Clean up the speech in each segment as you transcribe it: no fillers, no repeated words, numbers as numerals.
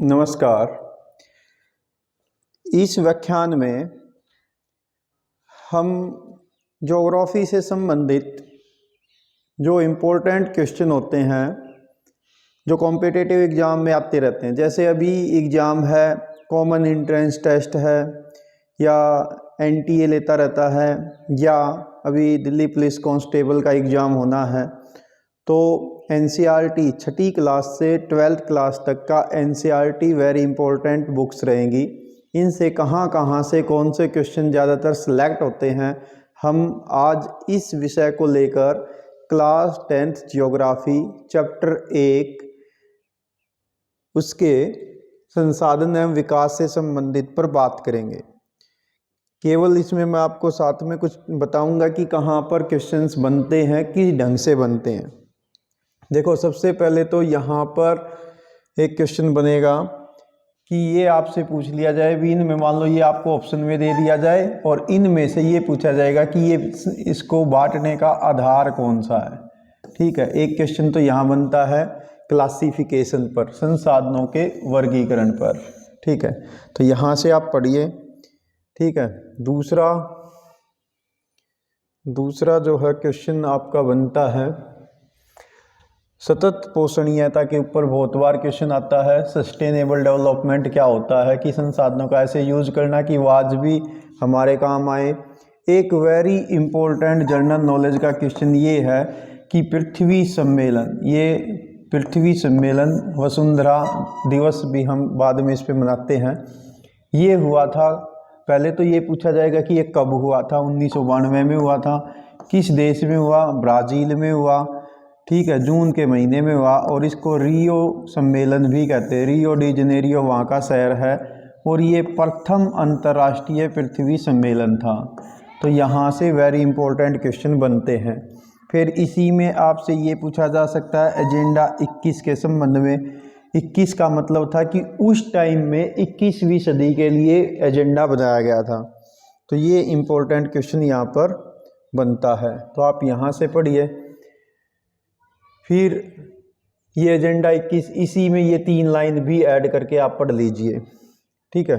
नमस्कार। इस व्याख्यान में हम ज्योग्राफी से संबंधित जो इम्पोर्टेंट क्वेश्चन होते हैं जो कॉम्पिटिटिव एग्ज़ाम में आते रहते हैं, जैसे अभी एग्ज़ाम है, कॉमन एंट्रेंस टेस्ट है या एनटीए लेता रहता है, या अभी दिल्ली पुलिस कांस्टेबल का एग्ज़ाम होना है, तो एनसीईआरटी छठी क्लास से 12th क्लास तक का एनसीईआरटी वेरी इंपॉर्टेंट बुक्स रहेंगी। इनसे कहाँ से कौन से क्वेश्चन ज़्यादातर सिलेक्ट होते हैं, हम आज इस विषय को लेकर क्लास 10th ज्योग्राफी चैप्टर 1 उसके संसाधन एवं विकास से संबंधित पर बात करेंगे। केवल इसमें मैं आपको साथ में कुछ बताऊंगा कि कहाँ पर क्वेश्चंस बनते हैं, किस ढंग से बनते हैं। देखो, सबसे पहले तो यहाँ पर एक क्वेश्चन बनेगा कि ये आपसे पूछ लिया जाए भी, इनमें मान लो ये आपको ऑप्शन में दे दिया जाए और इनमें से ये पूछा जाएगा कि ये इसको बांटने का आधार कौन सा है। ठीक है, एक क्वेश्चन तो यहाँ बनता है क्लासिफिकेशन पर, संसाधनों के वर्गीकरण पर। ठीक है, तो यहाँ से आप पढ़िए। ठीक है, दूसरा जो है क्वेश्चन आपका बनता है सतत पोषणीयता के ऊपर बहुत बार क्वेश्चन आता है। सस्टेनेबल डेवलपमेंट क्या होता है, कि संसाधनों का ऐसे यूज करना कि वाजबी हमारे काम आए। एक वेरी इंपॉर्टेंट जनरल नॉलेज का क्वेश्चन ये है कि पृथ्वी सम्मेलन वसुंधरा दिवस भी हम बाद में इस पे मनाते हैं, ये हुआ था। पहले तो ये पूछा जाएगा कि ये कब हुआ था, 1992 में हुआ था। किस देश में हुआ, ब्राज़ील में हुआ। ठीक है, जून के महीने में हुआ और इसको रियो सम्मेलन भी कहते हैं। रियो डी जनेरियो वहाँ का शहर है और ये प्रथम अंतर्राष्ट्रीय पृथ्वी सम्मेलन था। तो यहाँ से वेरी इंपॉर्टेंट क्वेश्चन बनते हैं। फिर इसी में आपसे ये पूछा जा सकता है एजेंडा 21 के संबंध में। 21 का मतलब था कि उस टाइम में 21वीं सदी के लिए एजेंडा बनाया गया था। तो ये इम्पोर्टेंट क्वेश्चन यहाँ पर बनता है, तो आप यहाँ से पढ़िए। फिर ये एजेंडा 21, इसी में ये 3 लाइन भी ऐड करके आप पढ़ लीजिए। ठीक है,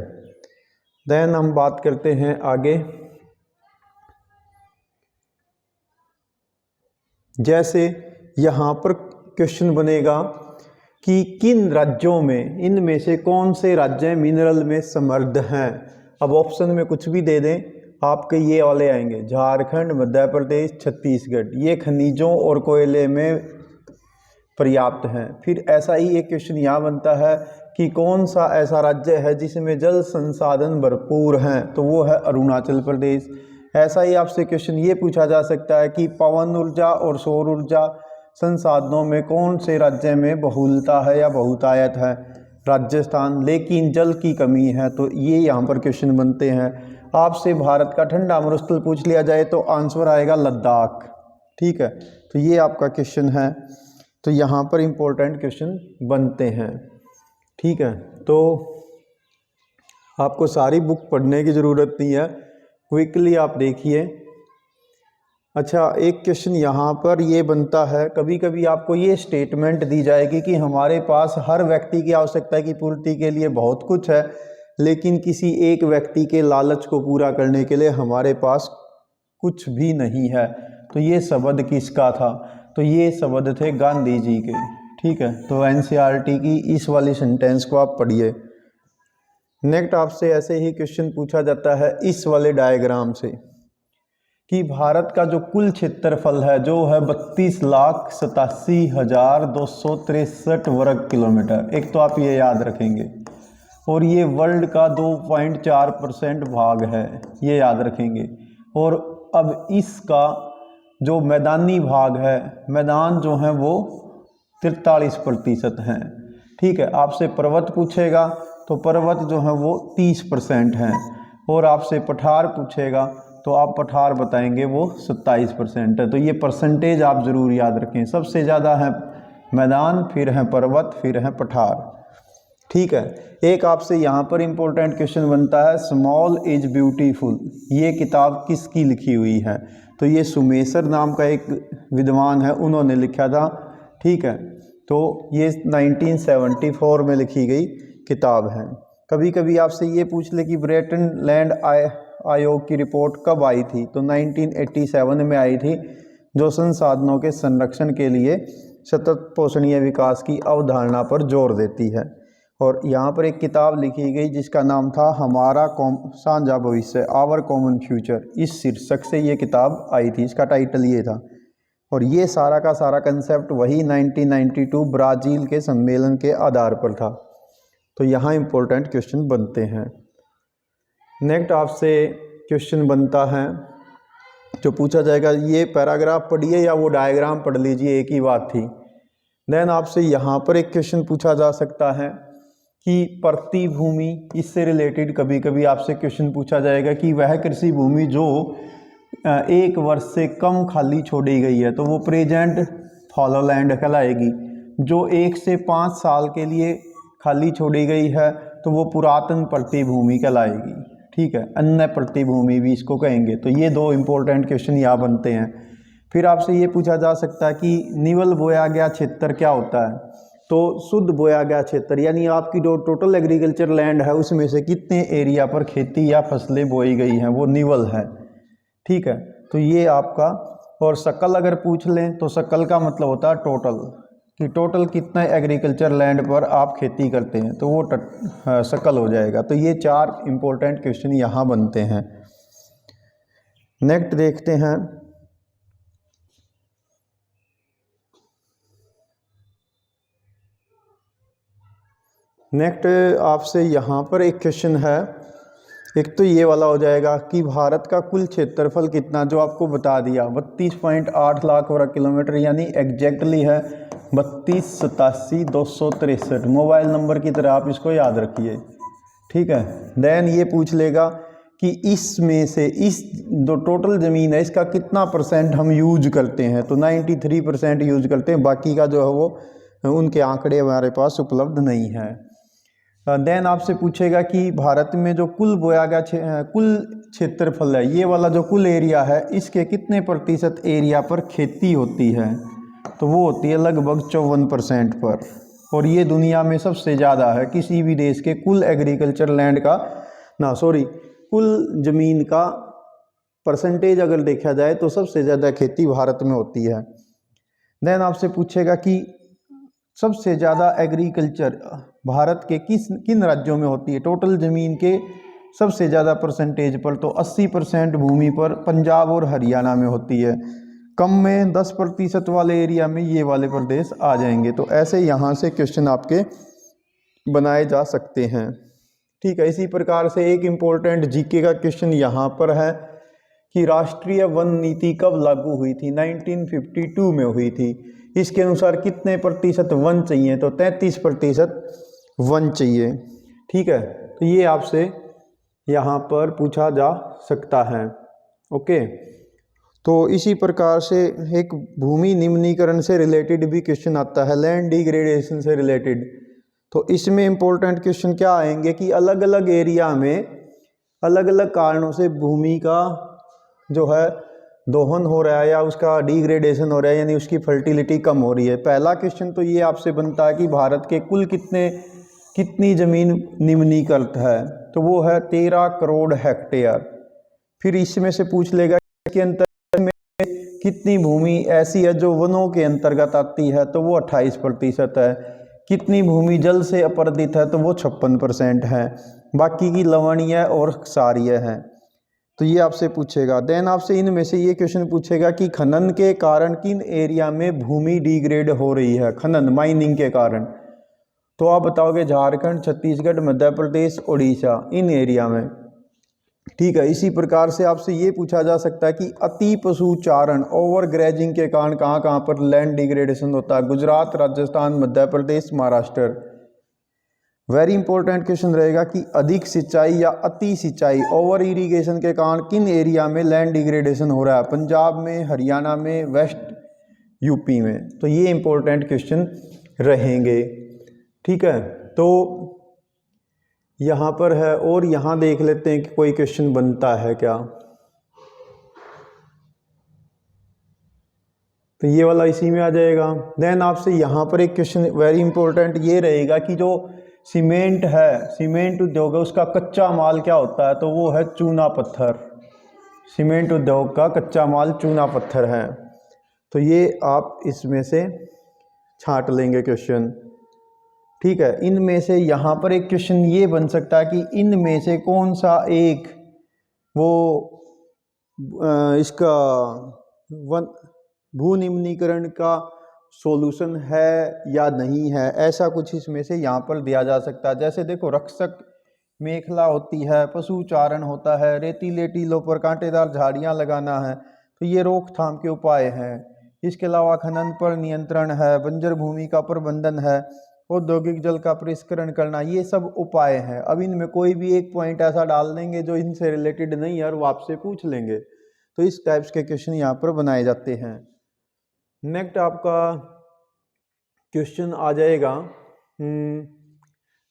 देन हम बात करते हैं आगे। जैसे यहाँ पर क्वेश्चन बनेगा कि किन राज्यों में, इनमें से कौन से राज्य मिनरल में समृद्ध हैं। अब ऑप्शन में कुछ भी दे दें, आपके ये वाले आएंगे, झारखंड, मध्य प्रदेश, छत्तीसगढ़, ये खनिजों और कोयले में पर्याप्त हैं। फिर ऐसा ही एक क्वेश्चन यहाँ बनता है कि कौन सा ऐसा राज्य है जिसमें जल संसाधन भरपूर हैं, तो वो है अरुणाचल प्रदेश। ऐसा ही आपसे क्वेश्चन ये पूछा जा सकता है कि पवन ऊर्जा और सौर ऊर्जा संसाधनों में कौन से राज्य में बहुलता है या बहुतायत है, राजस्थान। लेकिन जल की कमी है, तो ये यहाँ पर क्वेश्चन बनते हैं। आपसे भारत का ठंडा मरुस्थल पूछ लिया जाए तो आंसर आएगा लद्दाख। ठीक है, तो ये आपका क्वेश्चन है, तो यहाँ पर इम्पोर्टेंट क्वेश्चन बनते हैं। ठीक है, तो आपको सारी बुक पढ़ने की ज़रूरत नहीं है, क्विकली आप देखिए। अच्छा, एक क्वेश्चन यहाँ पर ये बनता है, कभी कभी आपको ये स्टेटमेंट दी जाएगी कि हमारे पास हर व्यक्ति की आवश्यकता की पूर्ति के लिए बहुत कुछ है, लेकिन किसी एक व्यक्ति के लालच को पूरा करने के लिए हमारे पास कुछ भी नहीं है। तो ये शब्द किसका था, तो ये शब्द थे गांधी जी के। ठीक है, तो एनसीईआरटी की इस वाली सेंटेंस को आप पढ़िए। नेक्स्ट आपसे ऐसे ही क्वेश्चन पूछा जाता है इस वाले डायग्राम से कि भारत का जो कुल क्षेत्रफल है जो है 32,87,263 वर्ग किलोमीटर। एक तो आप ये याद रखेंगे, और ये वर्ल्ड का 2.4% भाग है, ये याद रखेंगे। और अब इसका जो मैदानी भाग है, मैदान जो है वो 43% हैं। ठीक है, आपसे पर्वत पूछेगा तो पर्वत जो है वो 30% हैं, और आपसे पठार पूछेगा तो आप पठार बताएंगे वो 27% है। तो ये परसेंटेज आप ज़रूर याद रखें, सबसे ज़्यादा है मैदान, फिर है पर्वत, फिर है पठार। ठीक है, एक आपसे यहाँ पर इम्पोर्टेंट क्वेश्चन बनता है स्मॉल इज ब्यूटीफुल, ये किताब किसकी लिखी हुई है, तो ये सुमेसर नाम का एक विद्वान है, उन्होंने लिखा था। ठीक है, तो ये 1974 में लिखी गई। किताब है। कभी कभी आपसे ये पूछ ले कि ब्रेटन लैंड आयोग की रिपोर्ट कब आई थी, तो 1987 में आई थी, जो संसाधनों के संरक्षण के लिए सतत पोषणीय विकास की अवधारणा पर जोर देती है। और यहाँ पर एक किताब लिखी गई जिसका नाम था हमारा साझा भविष्य, आवर कॉमन फ्यूचर। इस शीर्षक से ये किताब आई थी, इसका टाइटल ये था। और ये सारा का सारा कंसेप्ट वही 1992 ब्राज़ील के सम्मेलन के आधार पर था। तो यहाँ इम्पोर्टेंट क्वेश्चन बनते हैं। नेक्स्ट आपसे क्वेश्चन बनता है जो पूछा जाएगा, ये पैराग्राफ पढ़िए या वो डायग्राम पढ़ लीजिए, एक ही बात थी। देन आपसे यहाँ पर एक क्वेश्चन पूछा जा सकता है कि प्रतिभूमि, इससे रिलेटेड कभी कभी आपसे क्वेश्चन पूछा जाएगा कि वह कृषि भूमि जो 1 वर्ष से कम खाली छोड़ी गई है, तो वो प्रेजेंट फॉलो लैंड कहलाएगी। जो 1 से 5 साल के लिए खाली छोड़ी गई है तो वो पुरातन प्रतिभूमि कहलाएगी। ठीक है, अन्य प्रतिभूमि भी इसको कहेंगे। तो ये 2 इम्पोर्टेंट क्वेश्चन यहाँ बनते हैं। फिर आपसे ये पूछा जा सकता है कि निवल बोया गया क्षेत्र क्या होता है, तो शुद्ध बोया गया क्षेत्र यानी आपकी जो टोटल एग्रीकल्चर लैंड है उसमें से कितने एरिया पर खेती या फसलें बोई गई हैं, वो निवल है। ठीक है, तो ये आपका। और सकल अगर पूछ लें तो सकल का मतलब होता है टोटल, कि टोटल कितना एग्रीकल्चर लैंड पर आप खेती करते हैं, तो वो सकल हो जाएगा। तो ये 4 इम्पोर्टेंट क्वेश्चन यहाँ बनते हैं। नेक्स्ट देखते हैं। नेक्स्ट आपसे यहाँ पर एक क्वेश्चन है, एक तो ये वाला हो जाएगा कि भारत का कुल क्षेत्रफल कितना, जो आपको बता दिया 32.8 लाख वर्ग किलोमीटर, यानी एग्जैक्टली है 32,87,263। मोबाइल नंबर की तरह आप इसको याद रखिए। ठीक है, देन ये पूछ लेगा कि इसमें से इस जो टोटल ज़मीन है इसका कितना % हम यूज करते हैं, तो 93% यूज करते हैं, बाकी का जो है वो उनके आंकड़े हमारे पास उपलब्ध नहीं है। देन आपसे पूछेगा कि भारत में जो कुल बोया गया कुल क्षेत्रफल है, ये वाला जो कुल एरिया है, इसके कितने % एरिया पर खेती होती है, तो वो होती है लगभग 54% पर। और ये दुनिया में सबसे ज़्यादा है किसी भी देश के कुल एग्रीकल्चर लैंड का, कुल ज़मीन का % अगर देखा जाए तो सबसे ज़्यादा खेती भारत में होती है। देन आपसे पूछेगा कि सबसे ज़्यादा एग्रीकल्चर भारत के किन राज्यों में होती है, टोटल ज़मीन के सबसे ज़्यादा % पर, तो 80% भूमि पर पंजाब और हरियाणा में होती है। कम में 10% वाले एरिया में ये वाले प्रदेश आ जाएंगे। तो ऐसे यहाँ से क्वेश्चन आपके बनाए जा सकते हैं। ठीक है, इसी प्रकार से एक इम्पोर्टेंट जीके का क्वेश्चन यहाँ पर है कि राष्ट्रीय वन नीति कब लागू हुई थी, 1952 में हुई थी। इसके अनुसार कितने % वन चाहिए, तो 33% वन चाहिए। ठीक है, तो ये आपसे यहाँ पर पूछा जा सकता है। ओके, तो इसी प्रकार से एक भूमि निम्नीकरण से रिलेटेड भी क्वेश्चन आता है, लैंड डिग्रेडेशन से रिलेटेड। तो इसमें इम्पोर्टेंट क्वेश्चन क्या आएंगे कि अलग अलग एरिया में अलग अलग कारणों से भूमि का जो है दोहन हो रहा है या उसका डिग्रेडेशन हो रहा है, यानी उसकी फर्टिलिटी कम हो रही है। पहला क्वेश्चन तो ये आपसे बनता है कि भारत के कुल कितनी ज़मीन निम्नीकृत है, तो वो है 13 करोड़ हेक्टेयर। फिर इसमें से पूछ लेगा कि अंतर में कितनी भूमि ऐसी है जो वनों के अंतर्गत आती है, तो वो 28% है। कितनी भूमि जल से अपर्दित है, तो वो 56% है। बाकी की लवणीय और क्षारीय है। तो ये आपसे पूछेगा। देन आपसे इनमें से ये क्वेश्चन पूछेगा कि खनन के कारण किन एरिया में भूमि डिग्रेड हो रही है, खनन माइनिंग के कारण, तो आप बताओगे झारखंड, छत्तीसगढ़, मध्य प्रदेश, उड़ीसा, इन एरिया में। ठीक है, इसी प्रकार से आपसे ये पूछा जा सकता है कि अति पशुचारण ओवर ग्रेजिंग के कारण कहाँ कहाँ पर लैंड डिग्रेडेशन होता है, Gujarat, Rajasthan, Madhya Pradesh, Maharashtra. Very important question रहेगा कि अधिक सिंचाई या अति सिंचाई ओवर इरिगेशन के कारण किन एरिया में लैंड डिग्रेडेशन हो रहा है, पंजाब में, हरियाणा में, वेस्ट यूपी में। तो ये इंपॉर्टेंट क्वेश्चन रहेंगे। ठीक है, तो यहाँ पर है, और यहाँ देख लेते हैं कि कोई क्वेश्चन बनता है क्या। तो ये वाला इसी में आ जाएगा। देन आपसे यहाँ पर एक क्वेश्चन वेरी इंपॉर्टेंट ये रहेगा कि जो सीमेंट है, सीमेंट उद्योग है, उसका कच्चा माल क्या होता है, तो वो है चूना पत्थर। सीमेंट उद्योग का कच्चा माल चूना पत्थर है। तो ये आप इसमें से छांट लेंगे क्वेश्चन, ठीक है। इनमें से यहाँ पर एक क्वेश्चन ये बन सकता है कि इनमें से कौन सा एक वो इसका वन भूनिम्नीकरण का सॉल्यूशन है या नहीं है, ऐसा कुछ इसमें से यहाँ पर दिया जा सकता है। जैसे देखो, रक्षक मेखला होती है, पशु चारण होता है, रेतीले टीलों पर कांटेदार झाड़ियाँ लगाना है, तो ये रोकथाम के उपाय हैं। इसके अलावा खनन पर नियंत्रण है, बंजर भूमि का प्रबंधन है, औद्योगिक जल का परिष्करण करना, ये सब उपाय हैं। अब इनमें कोई भी एक पॉइंट ऐसा डाल देंगे जो इनसे रिलेटेड नहीं है और वो आपसे पूछ लेंगे, तो इस टाइप्स के क्वेश्चन यहाँ पर बनाए जाते हैं। नेक्स्ट आपका क्वेश्चन आ जाएगा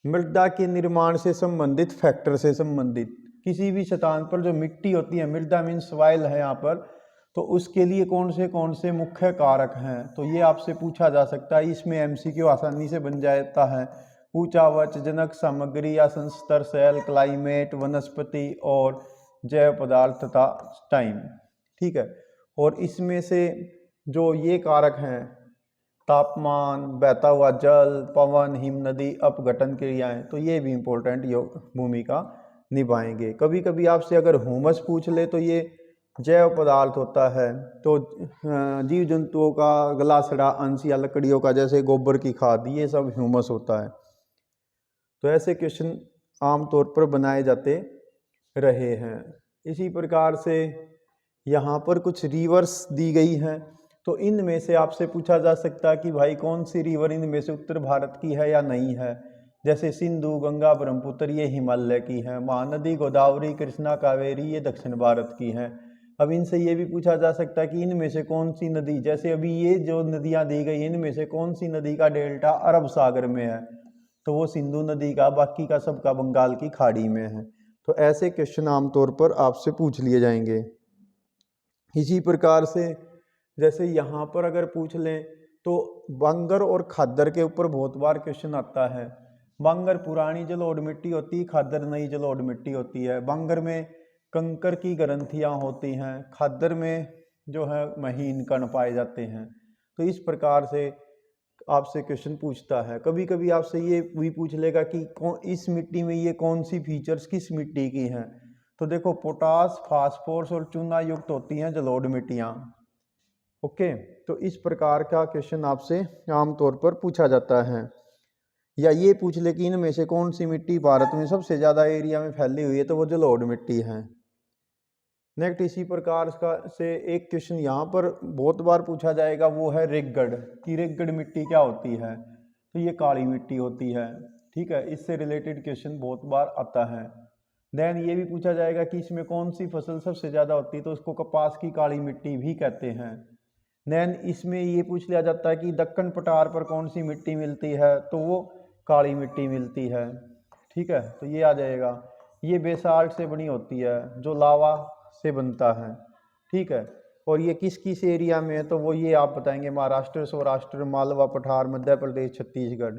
मृदा के निर्माण से संबंधित, फैक्टर से संबंधित। किसी भी स्थान पर जो मिट्टी होती है, मृदा मीन्स सॉइल है यहाँ पर, तो उसके लिए कौन से मुख्य कारक हैं, तो ये आपसे पूछा जा सकता है। इसमें एमसीक्यू आसानी से बन जाता है। ऊंचा जनक सामग्री या संस्तर सेल, क्लाइमेट, वनस्पति और जैव पदार्थ तथा टाइम, ठीक है। और इसमें से जो ये कारक हैं, तापमान, बहता हुआ जल, पवन, हिम नदी, अपघटन क्रियाएं, तो ये भी इम्पोर्टेंट भूमिका निभाएंगे। कभी कभी आपसे अगर ह्यूमस पूछ ले तो ये जैव पदार्थ होता है, तो जीव जंतुओं का गला सड़ा अंश या लकड़ियों का, जैसे गोबर की खाद, ये सब ह्यूमस होता है। तो ऐसे क्वेश्चन आमतौर पर बनाए जाते रहे हैं। इसी प्रकार से यहाँ पर कुछ रिवर्स दी गई हैं, तो इनमें से आपसे पूछा जा सकता है कि भाई कौन सी रिवर इनमें से उत्तर भारत की है या नहीं है। जैसे सिंधु, गंगा, ब्रह्मपुत्र ये हिमालय की है, महानदी गोदावरी, कृष्णा, कावेरी ये दक्षिण भारत की हैं। अब इनसे ये भी पूछा जा सकता है कि इनमें से कौन सी नदी, जैसे अभी ये जो नदियाँ दी गई इनमें से कौन सी नदी का डेल्टा अरब सागर में है, तो वो सिंधु नदी का, बाकी का सबका बंगाल की खाड़ी में है। तो ऐसे क्वेश्चन आमतौर पर आपसे पूछ लिए जाएंगे। इसी प्रकार से जैसे यहाँ पर अगर पूछ लें तो बांगर और खादर के ऊपर बहुत बार क्वेश्चन आता है। बांगर पुरानी जलोढ़ मिट्टी होती है, खादर नई जलोढ़ मिट्टी होती है। बांगर में कंकर की ग्रंथियाँ होती हैं, खादर में जो है महीन कण पाए जाते हैं। तो इस प्रकार से आपसे क्वेश्चन पूछता है। कभी कभी आपसे ये भी पूछ लेगा कि इस मिट्टी में ये कौन सी फीचर्स किस मिट्टी की हैं, तो देखो पोटास, फास्फोरस और चूना युक्त होती हैं जलोढ़ मिट्टियाँ। ओके, तो इस प्रकार का क्वेश्चन आपसे आमतौर पर पूछा जाता है। या ये पूछ ले कि इनमें से कौन सी मिट्टी भारत में सबसे ज़्यादा एरिया में फैली हुई है, तो वो जलोढ़ मिट्टी है। नेक्स्ट इसी प्रकार का से एक क्वेश्चन यहाँ पर बहुत बार पूछा जाएगा, वो है रेगड़, कि रेगड़ मिट्टी क्या होती है, तो ये काली मिट्टी होती है, ठीक है। इससे रिलेटेड क्वेश्चन बहुत बार आता है। देन ये भी पूछा जाएगा कि इसमें कौन सी फसल सबसे ज़्यादा होती है, तो इसको कपास की काली मिट्टी भी कहते हैं। देन इसमें ये पूछ लिया जाता है कि दक्कन पठार पर कौन सी मिट्टी मिलती है, तो वो काली मिट्टी मिलती है, ठीक है। तो ये आ जाएगा। ये बेसाल्ट से बनी होती है, जो लावा से बनता है, ठीक है। और ये किस किस एरिया में है, तो वो ये आप बताएंगे, महाराष्ट्र, सौराष्ट्र, मालवा पठार, मध्य प्रदेश, छत्तीसगढ़।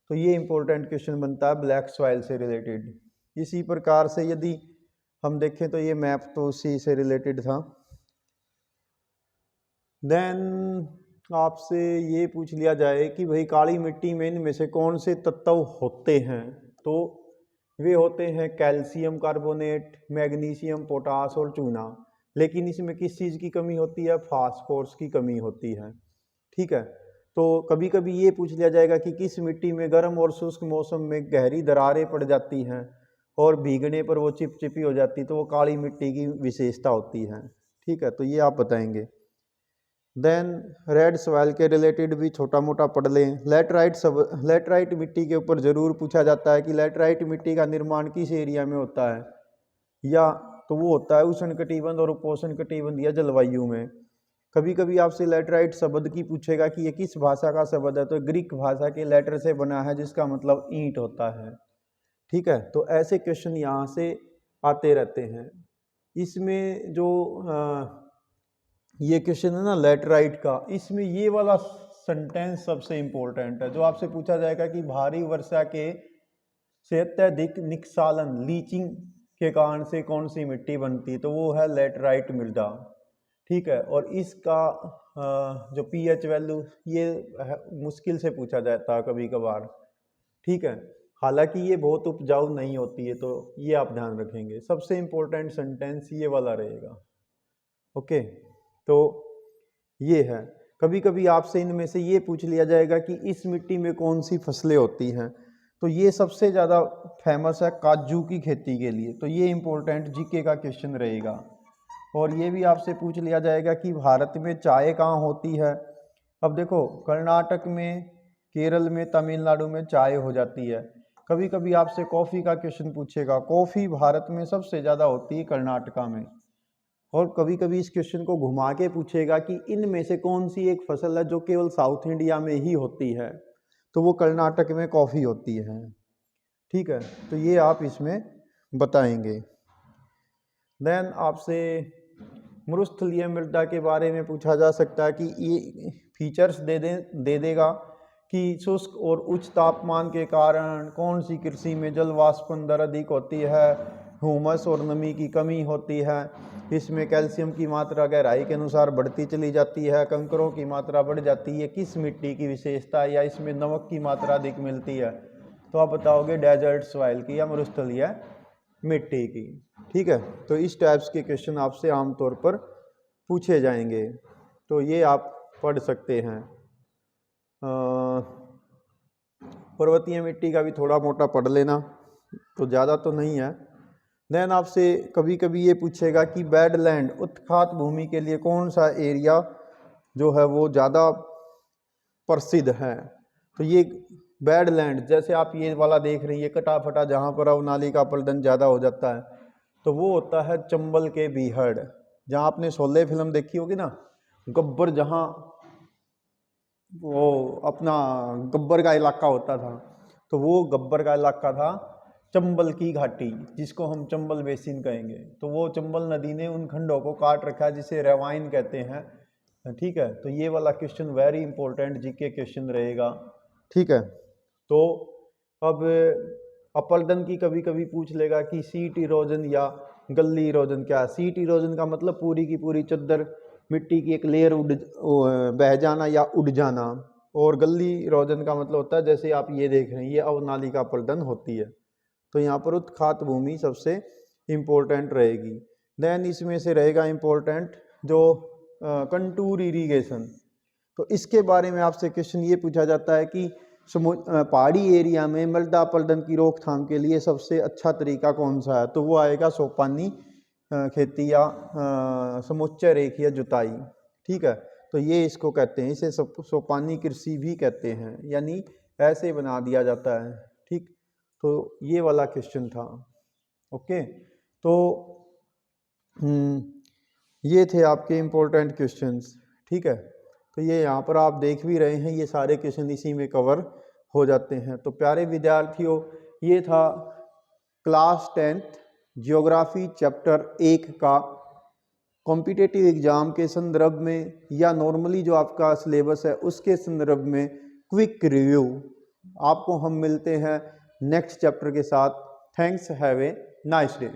तो ये इंपॉर्टेंट क्वेश्चन बनता है ब्लैक सॉइल से रिलेटेड। इसी प्रकार से यदि हम देखें तो ये मैप तो उसी से रिलेटेड था। देन आपसे ये पूछ लिया जाए कि भाई काली मिट्टी में इनमें से कौन से तत्व होते हैं, तो वे होते हैं कैल्शियम कार्बोनेट, मैग्नीशियम, पोटास और चूना। लेकिन इसमें किस चीज़ की कमी होती है, फास्फोरस की कमी होती है, ठीक है। तो कभी कभी ये पूछ लिया जाएगा कि किस मिट्टी में गर्म और शुष्क मौसम में गहरी दरारें पड़ जाती हैं और भीगने पर वो चिपचिपी हो जाती, तो वो काली मिट्टी की विशेषता होती है, ठीक है। तो ये आप बताएंगे। देन रेड सॉइल के रिलेटेड भी छोटा मोटा पढ़ लें। लेटराइट मिट्टी के ऊपर ज़रूर पूछा जाता है कि लेटराइट मिट्टी का निर्माण किस एरिया में होता है, या तो वो होता है उष्णकटिबंध और उपोष्णकटिबंधीय जलवायु में। कभी कभी आपसे लेटराइट शब्द की पूछेगा कि ये किस भाषा का शब्द है, तो ग्रीक भाषा के लेटर से बना है, जिसका मतलब ईंट होता है, ठीक है। तो ऐसे क्वेश्चन यहाँ से आते रहते हैं। इसमें जो ये क्वेश्चन है ना लेटराइट का, इसमें ये वाला सेंटेंस सबसे इम्पोर्टेंट है, जो आपसे पूछा जाएगा कि भारी वर्षा के से अत्यधिक निस्सालन लीचिंग के कारण से कौन सी मिट्टी बनती है, तो वो है लेटराइट मृदा। ठीक है, और इसका जो पीएच वैल्यू ये मुश्किल से पूछा जाता है कभी कभार। ठीक है, हालांकि ये बहुत उपजाऊ नहीं होती है, तो ये आप ध्यान रखेंगे। सबसे इम्पोर्टेंट सेंटेंस ये वाला रहेगा। ओके, तो ये है। कभी कभी आपसे इनमें से ये पूछ लिया जाएगा कि इस मिट्टी में कौन सी फसलें होती हैं, तो ये सबसे ज़्यादा फेमस है काजू की खेती के लिए, तो ये इम्पोर्टेंट जीके का क्वेश्चन रहेगा। और ये भी आपसे पूछ लिया जाएगा कि भारत में चाय कहाँ होती है। अब देखो, कर्नाटक में, केरल में, तमिलनाडु में चाय हो जाती है। कभी कभी आपसे कॉफ़ी का क्वेश्चन पूछेगा, कॉफ़ी भारत में सबसे ज़्यादा होती है कर्नाटका में। और कभी कभी इस क्वेश्चन को घुमा के पूछेगा कि इनमें से कौन सी एक फसल है जो केवल साउथ इंडिया में ही होती है, तो वो कर्नाटक में कॉफ़ी होती है। ठीक है, तो ये आप इसमें बताएंगे। देन आपसे मरुस्थलीय मृदा के बारे में पूछा जा सकता है कि ये फीचर्स दे देगा कि शुष्क और उच्च तापमान के कारण कौन सी कृषि में जल वाष्पन दर अधिक होती है, ह्यूमस और नमी की कमी होती है, इसमें कैल्शियम की मात्रा गहराई के अनुसार बढ़ती चली जाती है, कंकरों की मात्रा बढ़ जाती है, किस मिट्टी की विशेषता, या इसमें नमक की मात्रा अधिक मिलती है, तो आप बताओगे डेजर्ट सॉइल की या मरुस्थलीय मिट्टी की। ठीक है, तो इस टाइप्स के क्वेश्चन आपसे आमतौर पर पूछे जाएंगे, तो ये आप पढ़ सकते हैं। पर्वतीय मिट्टी का भी थोड़ा मोटा पढ़ लेना, तो ज़्यादा तो नहीं है। देन आपसे कभी कभी ये पूछेगा कि बैडलैंड उत्खात भूमि के लिए कौन सा एरिया जो है वो ज़्यादा प्रसिद्ध है, तो ये बैडलैंड, जैसे आप ये वाला देख रही है कटा फटा, जहाँ पर अवनाली का अपरदन ज़्यादा हो जाता है, तो वो होता है चंबल के बीहड़। जहाँ आपने शोले फिल्म देखी होगी ना, गब्बर, जहाँ वो अपना गब्बर का इलाका होता था, तो वो गब्बर का इलाका था चंबल की घाटी, जिसको हम चंबल बेसिन कहेंगे। तो वो चंबल नदी ने उन खंडों को काट रखा है जिसे रेवाइन कहते हैं। ठीक है, तो ये वाला question very important GK question रहेगा। ठीक है, तो अब अपरदन की कभी कभी पूछ लेगा कि सीट इरोजन या गली इरोजन क्या है। सीट इरोजन का मतलब पूरी की पूरी चद्दर, मिट्टी की एक लेयर बह जाना या उड़ जाना, और गली इरोजन का मतलब होता है जैसे आप ये देख रहे हैं, ये अवनाली का अपरदन होती है। तो यहाँ पर उत्खात भूमि सबसे इम्पोर्टेंट रहेगी। देन इसमें से रहेगा इम्पोर्टेंट जो कंटूर इरिगेशन, तो इसके बारे में आपसे क्वेश्चन ये पूछा जाता है कि पहाड़ी एरिया में मृदा अपरदन की रोकथाम के लिए सबसे अच्छा तरीका कौन सा है, तो वो आएगा सोपानी खेती या समुच्चय रेखीय जुताई। ठीक है, तो ये इसको कहते हैं, इसे सोपानी कृषि भी कहते हैं, यानी ऐसे बना दिया जाता है। ठीक, तो ये वाला क्वेश्चन था। ओके, तो ये थे आपके इम्पोर्टेंट क्वेश्चंस। ठीक है, तो ये यहाँ पर आप देख भी रहे हैं, ये सारे क्वेश्चन इसी में कवर हो जाते हैं। तो प्यारे विद्यार्थियों, ये था क्लास 10th जियोग्राफी चैप्टर 1 का कॉम्पिटिटिव एग्जाम के संदर्भ में या नॉर्मली जो आपका सिलेबस है उसके संदर्भ में क्विक रिव्यू। आपको हम मिलते हैं नेक्स्ट चैप्टर के साथ। Thanks, have a nice day.